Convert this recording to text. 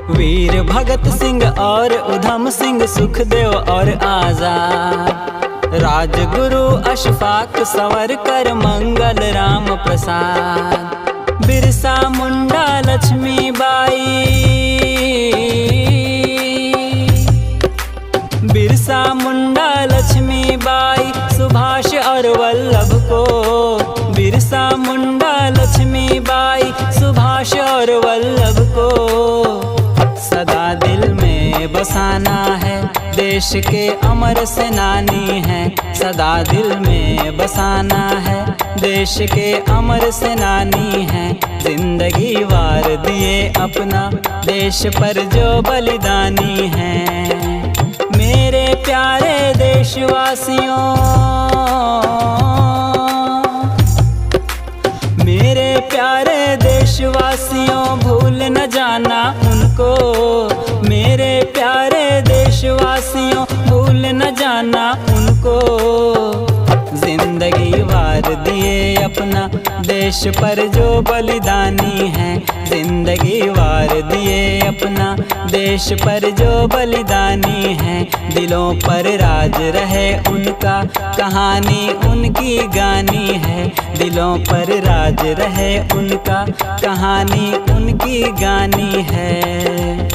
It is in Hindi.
वीर भगत सिंह और उधम सिंह, सुखदेव और आजाद, राजगुरु अशफाक सवरकर, मंगल राम प्रसाद, बिरसा मुंडा लक्ष्मीबाई, बिरसा मुंडा लक्ष्मीबाई, सुभाष और वल्लभ को, बिरसा मुंडा लक्ष्मीबाई, सुभाष और वल्लभ को सदा दिल में बसाना है। देश के अमर सेनानी हैं, सदा दिल में बसाना है। देश के अमर सेनानी हैं, जिंदगी वार दिए अपना, देश पर जो बलिदानी हैं। मेरे प्यारे देशवासियों, मेरे प्यारे देशवासियों, भूल न जाना उनको। मेरे प्यारे देशवासियों, भूल न जाना उनको। जिंदगी वार दिए अपना, देश पर जो बलिदानी हैं। जिंदगी वार दिए अपना, देश पर जो बलिदानी हैं। दिलों पर राज रहे उनका, कहानी उनकी गानी है। दिलों पर राज रहे उनका, कहानी उनकी गानी है।